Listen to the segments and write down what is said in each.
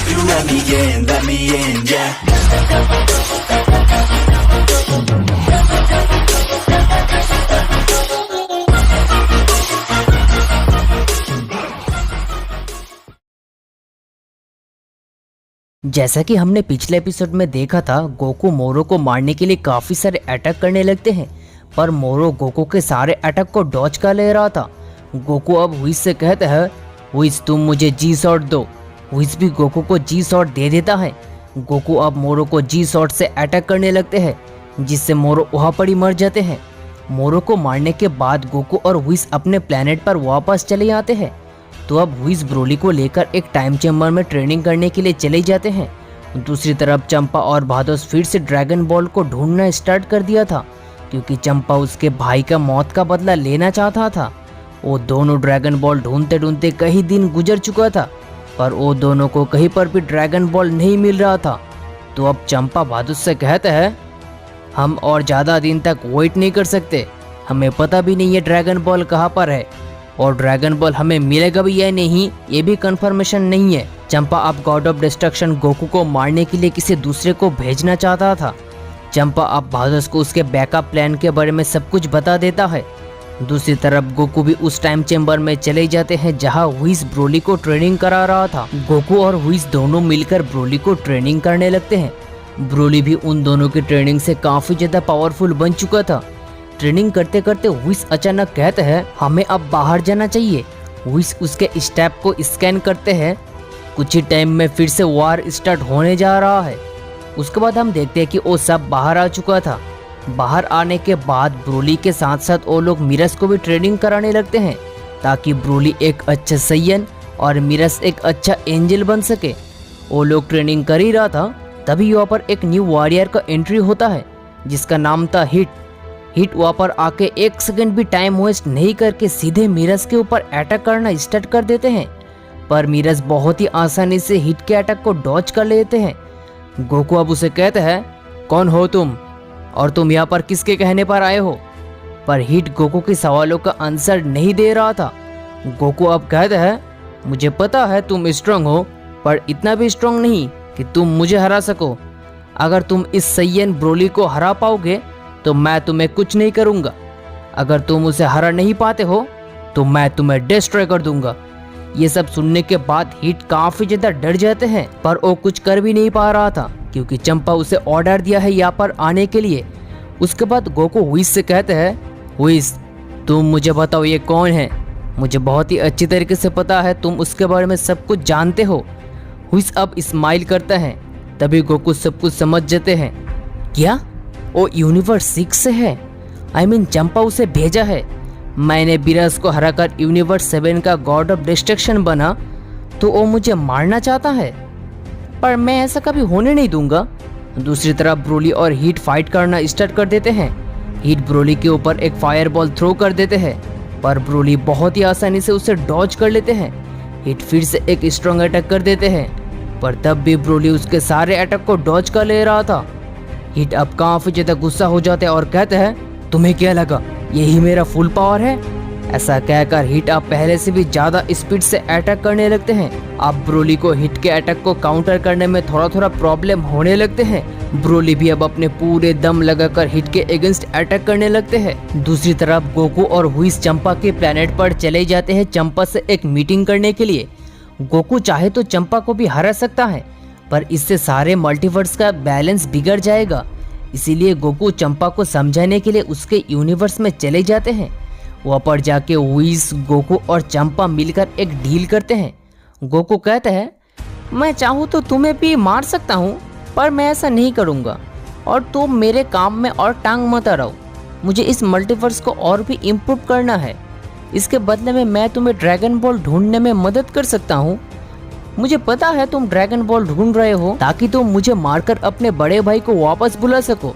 you let me in, yeah. जैसा कि हमने पिछले एपिसोड में देखा था, गोकू मोरो को मारने के लिए काफी सारे अटैक करने लगते हैं, पर मोरो गोकू के सारे अटैक को डॉज कर ले रहा था। गोकू अब हुइस से कहता है, हुइस तुम मुझे जी शॉट दो। हुइस भी गोकू को जी शॉट दे देता है। गोकू अब मोरो को जी शॉट से अटैक करने लगते हैं, जिससे मोरो वहाँ पर ही मर जाते हैं। मोरो को मारने के बाद गोकू और हुइस अपने प्लेनेट पर वापस चले आते हैं। तो अब हुइस ब्रोली को लेकर एक टाइम चेम्बर में ट्रेनिंग करने के लिए चले जाते हैं। दूसरी तरफ चंपा और भादोस फिर से ड्रैगन बॉल को ढूंढना स्टार्ट कर दिया था, क्योंकि चंपा उसके भाई का मौत का बदला लेना चाहता था। वो दोनों ड्रैगन बॉल ढूंढते ढूंढते कई दिन गुजर चुका था, पर वो दोनों को कहीं पर भी ड्रैगन बॉल नहीं मिल रहा था। तो अब चंपा भादोस से कहते हैं, हम और ज़्यादा दिन तक वेट नहीं कर सकते। हमें पता भी नहीं है ड्रैगन बॉल कहाँ पर है, और ड्रैगन बॉल हमें मिलेगा भी या नहीं ये भी कंफर्मेशन नहीं है। चंपा अब गॉड ऑफ डिस्ट्रक्शन गोकू को मारने के लिए किसी दूसरे को भेजना चाहता था। चंपा अब भादोस को उसके बैकअप प्लान के बारे में सब कुछ बता देता है। दूसरी तरफ गोकू भी उस टाइम चेम्बर में चले जाते हैं जहां हुइस ब्रोली को ट्रेनिंग करा रहा था। गोकू और हुइस दोनों मिलकर ब्रोली को ट्रेनिंग करने लगते हैं। ब्रोली भी उन दोनों की ट्रेनिंग से काफी ज्यादा पावरफुल बन चुका था। ट्रेनिंग करते करते हुइस अचानक कहते हैं, हमें अब बाहर जाना चाहिए। हुइस उसके स्टेप को स्कैन करते हैं। कुछ ही टाइम में फिर से वार स्टार्ट होने जा रहा है। उसके बाद हम देखते हैं कि वो सब बाहर आ चुका था। बाहर आने के बाद ब्रोली के साथ साथ वो लोग मिरस को भी ट्रेनिंग कराने लगते हैं, ताकि ब्रोली एक अच्छा सैयन और मिरस एक अच्छा एंजल बन सके। वो लोग ट्रेनिंग कर ही रहा था, तभी वहाँ पर एक न्यू वॉरियर का एंट्री होता है, जिसका नाम था हिट। हिट वहाँ पर आके एक सेकंड भी टाइम वेस्ट नहीं करके सीधे मिरस के ऊपर अटैक करना स्टार्ट कर देते हैं, पर मिरस बहुत ही आसानी से हिट के अटैक को डॉज कर लेते हैं। गोकू अब उसे कहते हैं, कौन हो तुम और तुम यहाँ पर किसके कहने पर आए हो? पर हिट गोकू के सवालों का आंसर नहीं दे रहा था। गोकू अब कहते हैं, मुझे पता है तुम स्ट्रांग हो, पर इतना भी स्ट्रांग नहीं कि तुम मुझे हरा सको। अगर तुम इस सैयन ब्रोली को हरा पाओगे तो मैं तुम्हें कुछ नहीं करूंगा। अगर तुम उसे हरा नहीं पाते हो तो मैं तुम्हें डिस्ट्रॉय कर दूंगा। ये सब सुनने के बाद हिट काफी ज्यादा डर जाते हैं, पर वो कुछ कर भी नहीं पा रहा था, क्योंकि चंपा उसे ऑर्डर दिया है यहाँ पर आने के लिए। उसके बाद गोकू हुइस से कहते हैं, हुइस तुम मुझे बताओ ये कौन है? मुझे बहुत ही अच्छी तरीके से पता है, तुम उसके बारे में सब कुछ जानते हो। हुइस अब स्माइल करता है, तभी गोकू सब कुछ समझ जाते हैं। क्या वो यूनिवर्स 6 से है? आई मीन चंपा उसे भेजा है। मैंने बिरस को हराकर यूनिवर्स 7 का गॉड ऑफ डिस्ट्रक्शन बना, तो वो मुझे मारना चाहता है, पर मैं ऐसा कभी होने नहीं दूंगा। दूसरी तरफ ब्रोली और हीट फाइट करना स्टार्ट कर देते हैं। हीट ब्रोली के ऊपर एक फायर बॉल थ्रो कर देते हैं, पर ब्रोली बहुत ही आसानी से उसे डॉज कर लेते हैं। हीट फिर से एक स्ट्रॉन्ग अटैक कर देते हैं, पर तब भी ब्रोली उसके सारे अटैक को डॉज कर ले रहा था। हिट अब काफी ज्यादा गुस्सा हो जाते हैं और कहते हैं, तुम्हें क्या लगा यही मेरा फुल पावर है? ऐसा कहकर हिट अब पहले से भी ज्यादा स्पीड से अटैक करने लगते हैं। अब ब्रोली को हिट के अटैक को काउंटर करने में थोड़ा थोड़ा प्रॉब्लम होने लगते हैं। ब्रोली भी अब अपने पूरे दम लगाकर हिट के अगेंस्ट अटैक करने लगते हैं। दूसरी तरफ गोकू और हुइस चंपा के प्लेनेट पर चले जाते हैं चंपा से एक मीटिंग करने के लिए। गोकू चाहे तो चंपा को भी हरा सकता है, पर इससे सारे मल्टीवर्स का बैलेंस बिगड़ जाएगा। इसीलिए गोकू चंपा को समझाने के लिए उसके यूनिवर्स में चले जाते हैं। वहाँ पर जाके हुइस, गोकू और चंपा मिलकर एक डील करते हैं। गोकू कहते हैं, मैं चाहूँ तो तुम्हें भी मार सकता हूँ, पर मैं ऐसा नहीं करूँगा, और तुम मेरे काम में और टांग मत अड़ाओ। मुझे इस मल्टीवर्स को और भी इम्प्रूव करना है। इसके बदले में मैं तुम्हें ड्रैगन बॉल ढूंढने में मदद कर सकता हूँ। मुझे पता है तुम ड्रैगन बॉल ढूंढ रहे हो ताकि तुम मुझे मारकर अपने बड़े भाई को वापस बुला सको,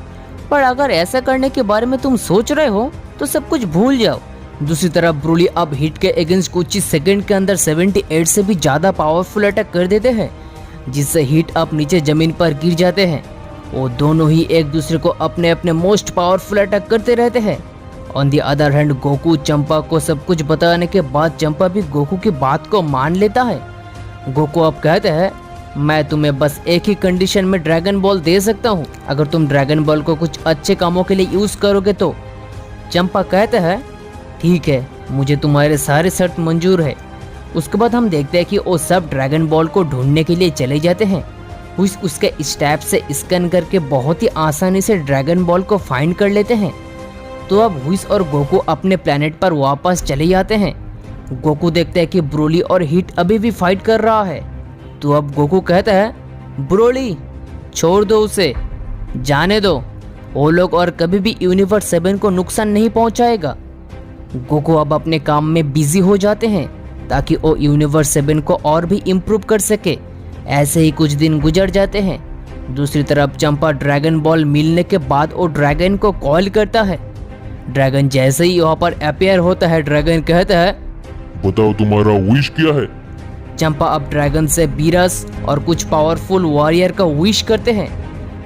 पर अगर ऐसा करने के बारे में तुम सोच रहे हो तो सब कुछ भूल जाओ। दूसरी तरफ ब्रोली अब हिट के अगेंस्ट कुछ ही सेकंड के अंदर 78 से भी ज्यादा पावरफुल अटैक कर देते हैं, जिससे हिट अब नीचे जमीन पर गिर जाते हैं। वो दोनों ही एक दूसरे को अपने अपने मोस्ट पावरफुल अटैक करते रहते हैं। On the other hand Goku Champa को सब कुछ बताने के बाद चंपा भी गोकू की बात को मान लेता है। गोकू अब कहते हैं, मैं तुम्हें बस एक ही कंडीशन में ड्रैगन बॉल दे सकता हूँ, अगर तुम ड्रैगन बॉल को कुछ अच्छे कामों के लिए यूज करोगे तो। चंपा कहता है ठीक है, मुझे तुम्हारे सारे शर्त मंजूर है। उसके बाद हम देखते हैं कि वो सब ड्रैगन बॉल को ढूंढने के लिए चले जाते हैं। उसके स्टेप से स्कैन करके बहुत ही आसानी से ड्रैगन बॉल को फाइंड कर लेते हैं। तो अब हुइस और गोकू अपने प्लेनेट पर वापस चले जाते हैं। गोकू देखते हैं कि ब्रोली और हिट अभी भी फाइट कर रहा है। तो अब गोकू कहता है ब्रोली छोड़ दो उसे, जाने दो, वो लोग और कभी भी यूनिवर्स 7 को नुकसान नहीं पहुंचाएगा। गोकू अब अपने काम में बिजी हो जाते हैं ताकि वो यूनिवर्स 7 को और भी इम्प्रूव कर सके। ऐसे ही कुछ दिन गुजर जाते हैं। दूसरी तरफ चंपा ड्रैगन बॉल मिलने के बाद वो ड्रैगन को कॉल करता है। ड्रैगन जैसे ही यहाँ पर अपीयर होता है, ड्रैगन कहता है बताओ तुम्हारा विश क्या है। चंपा अब ड्रैगन से बीरस और कुछ पावरफुल वॉरियर का विश करते हैं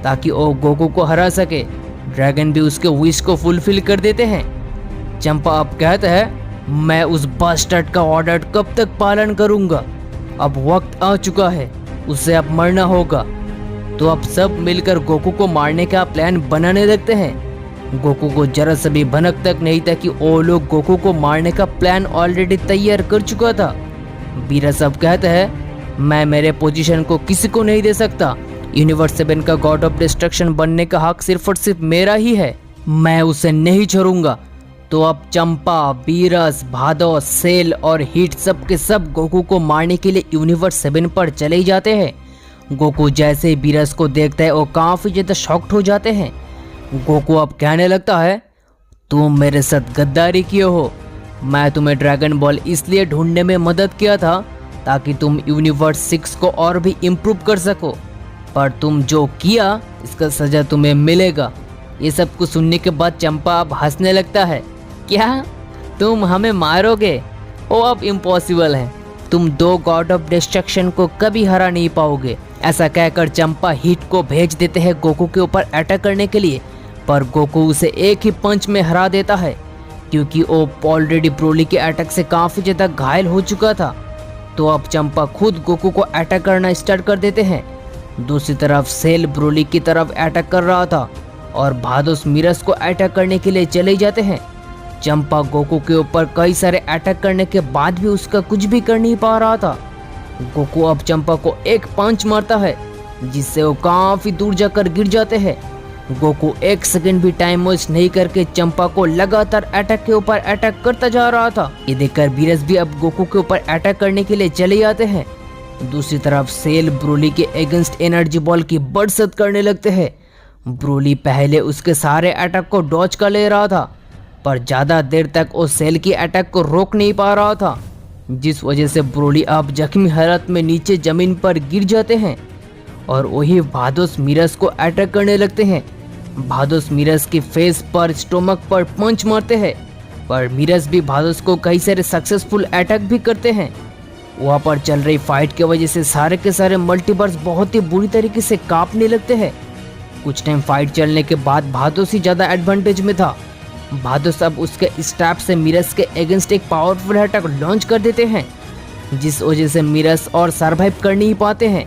ताकि वो गोकू को हरा सके। ड्रैगन भी उसके विश को फुलफिल कर देते हैं। चंपा अब कहता है मैं उस बास्टर्ड का ऑर्डर कब तक पालन करूंगा, अब वक्त आ चुका है, उसे अब मरना होगा। तो अब सब मिलकर गोकू को मारने का प्लान बनाने लगते हैं। गोकू को जरा सा भी भनक तक नहीं था कि वो लोग गोकू को मारने का प्लान ऑलरेडी तैयार कर चुका था। बीरस अब कहता है मैं मेरे पोजीशन को किसी को नहीं दे सकता, यूनिवर्स 7 का गॉड ऑफ डिस्ट्रक्शन बनने का हक सिर्फ और सिर्फ मेरा ही है, मैं उसे नहीं छोड़ूंगा। तो अब चंपा, बीरस, भादो, सेल और हिट सब के सब गोकू को मारने के लिए यूनिवर्स 7 पर चले जाते हैं। गोकू जैसे ही बीरस को देखता है वो काफी ज्यादा शॉक्ड हो जाते हैं। गोकू अब कहने लगता है तुम मेरे साथ गद्दारी किए हो, मैं तुम्हें ड्रैगन बॉल इसलिए ढूंढने में मदद किया था ताकि तुम यूनिवर्स 6 को और भी इम्प्रूव कर सको, पर तुम जो किया इसका सजा तुम्हें मिलेगा। ये सब कुछ सुनने के बाद चंपा अब हंसने लगता है। क्या तुम हमें मारोगे? ओ अब इम्पॉसिबल है, तुम 2 गॉड ऑफ डिस्ट्रक्शन को कभी हरा नहीं पाओगे। ऐसा कहकर चंपा हिट को भेज देते हैं गोकू के ऊपर अटैक करने के लिए, पर गोकू उसे एक ही पंच में हरा देता है क्योंकि वो ऑलरेडी ब्रोली के अटैक से काफी ज्यादा घायल हो चुका था। तो अब चंपा खुद गोकू को अटैक करना स्टार्ट कर देते हैं। दूसरी तरफ सेल ब्रोली की तरफ अटैक कर रहा था और भादोस मिरस को अटैक करने के लिए चले जाते हैं। चंपा गोकू के ऊपर कई सारे अटैक करने के बाद भी उसका कुछ भी कर नहीं पा रहा था। गोकू अब चंपा को एक पंच मारता है जिससे वो काफी दूर जाकर गिर जाते हैं। गोकू एक सेकंड भी टाइम वेस्ट नहीं करके चंपा को लगातार अटैक के ऊपर अटैक करता जा रहा था। ये देखकर बीरस भी अब गोकू के ऊपर अटैक करने के लिए चले जाते हैं। दूसरी तरफ सेल ब्रोली के अगेंस्ट एनर्जी बॉल की बरसत करने लगते हैं। ब्रोली पहले उसके सारे अटैक को डॉज कर ले रहा था, पर ज्यादा देर तक वो सेल की अटैक को रोक नहीं पा रहा था, जिस वजह से ब्रोली अब जख्मी हालत में नीचे जमीन पर गिर जाते हैं और वही भादोस मिरस को अटैक करने लगते हैं। भादोस मिरस की फेस पर, स्टोमक पर पंच मारते हैं, पर मिरस भी भादोस को कई सारे सक्सेसफुल अटैक भी करते हैं। वहाँ पर चल रही फाइट की वजह से सारे के सारे मल्टीवर्स बहुत ही बुरी तरीके से कांपने लगते हैं। कुछ टाइम फाइट चलने के बाद भादोस ही ज़्यादा एडवांटेज में था। भादोस अब उसके स्टैप से मिरस के अगेंस्ट एक पावरफुल अटैक लॉन्च कर देते हैं, जिस वजह से मिरस और सर्वाइव कर नहीं पाते हैं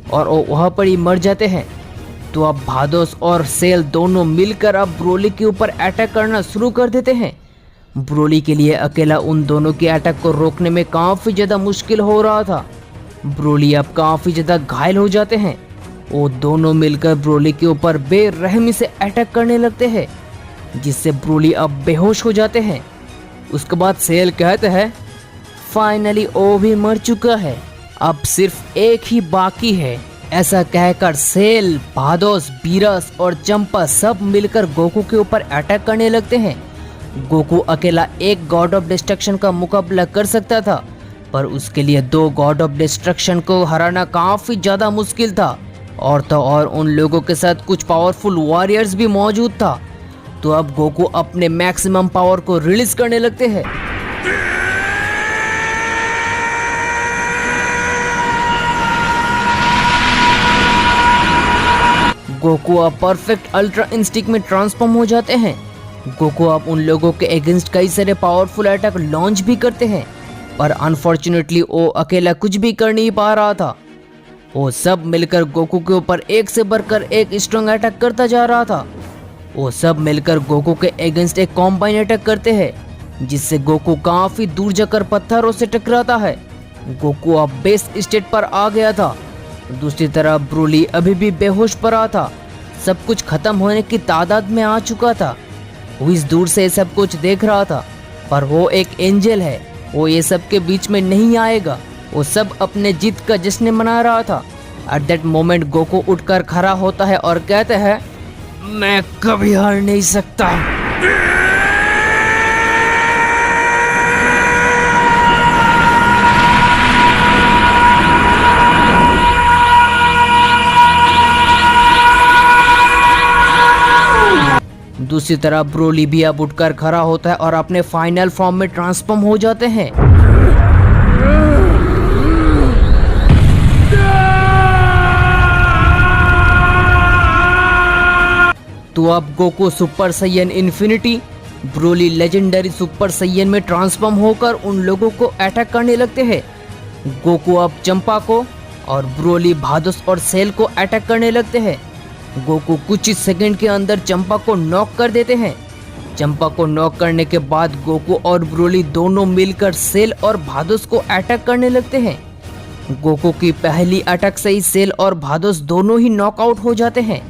और वो वहाँ पर ही मर जाते हैं। तो अब भादोस और सेल दोनों मिलकर अब ब्रोली के ऊपर अटैक करना शुरू कर देते हैं। ब्रोली के लिए अकेला उन दोनों के अटैक को रोकने में काफ़ी ज़्यादा मुश्किल हो रहा था। ब्रोली अब काफ़ी ज़्यादा घायल हो जाते हैं। वो दोनों मिलकर ब्रोली के ऊपर बेरहमी से अटैक करने लगते हैं, जिससे ब्रोली अब बेहोश हो जाते हैं। उसके बाद सेल कहते हैं फाइनली वो भी मर चुका है, अब सिर्फ एक ही बाकी है। ऐसा कहकर सेल, भादोस, बीरस और चंपा सब मिलकर गोकू के ऊपर अटैक करने लगते हैं। गोकू अकेला एक गॉड ऑफ डिस्ट्रक्शन का मुकाबला कर सकता था, पर उसके लिए 2 गॉड ऑफ डिस्ट्रक्शन को हराना काफी ज्यादा मुश्किल था, और तो और उन लोगों के साथ कुछ पावरफुल वॉरियर्स भी मौजूद था। तो अब गोकू अपने मैक्सिमम पावर को रिलीज करने लगते हैं। गोकू अब परफेक्ट अल्ट्रा इंस्टिंक्ट में ट्रांसफॉर्म हो जाते हैं। गोकू अब उन लोगों के अगेंस्ट कई सारे पावरफुल अटैक लॉन्च भी करते हैं, पर अनफॉर्चुनेटली वो अकेला कुछ भी कर नहीं पा रहा था। वो सब मिलकर गोकू के ऊपर एक से बढ़कर एक स्ट्रॉन्ग अटैक करता जा रहा था। वो सब मिलकर गोकू के अगेंस्ट एक कॉम्बाइन अटैक करते हैं, जिससे गोकू काफी दूर जाकर पत्थरों से टकराता है। गोकू अब बेस स्टेट पर आ गया था। दूसरी तरफ ब्रोली अभी भी बेहोश पड़ा था। सब कुछ खत्म होने की तादाद में आ चुका था। वो इस दूर से सब कुछ देख रहा था, पर वो एक एंजल है, वो ये सब के बीच में नहीं आएगा। वो सब अपने जीत का जश्न मना रहा था। एट दैट मोमेंट गोकू उठकर खड़ा होता है और कहता है, मैं कभी हार नहीं सकता। दूसरी तरफ ब्रोली भी अब उठकर खड़ा होता है और अपने फाइनल फॉर्म में ट्रांसफॉर्म हो जाते हैं। तो अब Goku super Saiyan infinity, Broly legendary super Saiyan में ट्रांसफॉर्म होकर उन लोगों को अटैक करने लगते हैं। गोकू अब चंपा को और ब्रोली भादोस और सेल को अटैक करने लगते हैं। गोकू कुछ ही सेकंड के अंदर चंपा को नॉक कर देते हैं। चंपा को नॉक करने के बाद गोकू और ब्रोली दोनों मिलकर सेल और भादोस को अटैक करने लगते हैं। गोकू की पहली अटैक से ही सेल और भादोस दोनों ही नॉकआउट हो जाते हैं।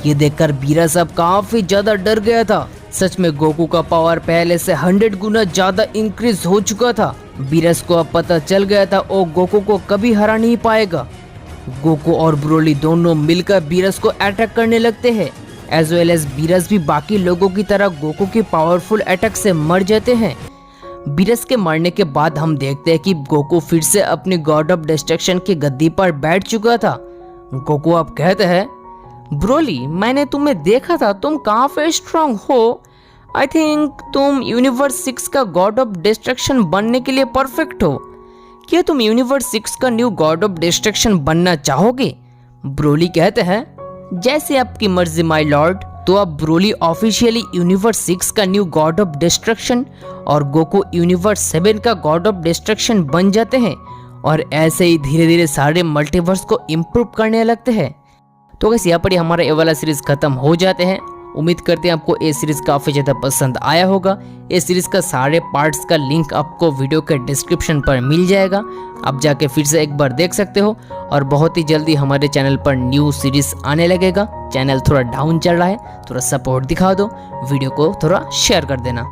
ये देखकर बीरस अब काफी ज्यादा डर गया था। सच में गोकू का पावर पहले से 100 गुना ज्यादा इंक्रीज हो चुका था। बीरस को अब पता चल गया था वो गोकू को कभी हरा नहीं पाएगा। गोकू और ब्रोली दोनों मिलकर बीरस को अटैक करने लगते हैं। एज वेल एज बीरस भी बाकी लोगों की तरह गोकू की पावरफुल अटैक से मर जाते हैं। बीरस के मरने के बाद हम देखते हैं कि गोकू फिर से अपनी गॉड ऑफ डिस्ट्रक्शन की गद्दी पर बैठ चुका था। गोकू अब कहते हैं, ब्रोली मैंने तुम्हें देखा था, तुम काफी स्ट्रांग हो। आई थिंक तुम यूनिवर्स 6 का गॉड ऑफ डिस्ट्रक्शन बनने के लिए परफेक्ट हो। क्या तुम यूनिवर्स 6 का न्यू गॉड ऑफ डिस्ट्रक्शन बनना चाहोगे? ब्रोली कहते हैं, जैसे आपकी मर्जी माय लॉर्ड। तो अब ब्रोली ऑफिशियली यूनिवर्स 6 का न्यू गॉड ऑफ डिस्ट्रक्शन और गोकू यूनिवर्स 7 का गॉड ऑफ डिस्ट्रक्शन बन जाते हैं और ऐसे ही धीरे धीरे सारे मल्टीवर्स को इम्प्रूव करने लगते हैं। तो गाइस यहाँ पर ही हमारा ये वाला सीरीज खत्म हो जाते हैं। उम्मीद करते हैं आपको ये सीरीज काफ़ी ज़्यादा पसंद आया होगा। ये सीरीज का सारे पार्ट्स का लिंक आपको वीडियो के डिस्क्रिप्शन पर मिल जाएगा। आप जाके फिर से एक बार देख सकते हो और बहुत ही जल्दी हमारे चैनल पर न्यू सीरीज आने लगेगा। चैनल थोड़ा डाउन चल रहा है, थोड़ा सपोर्ट दिखा दो, वीडियो को थोड़ा शेयर कर देना।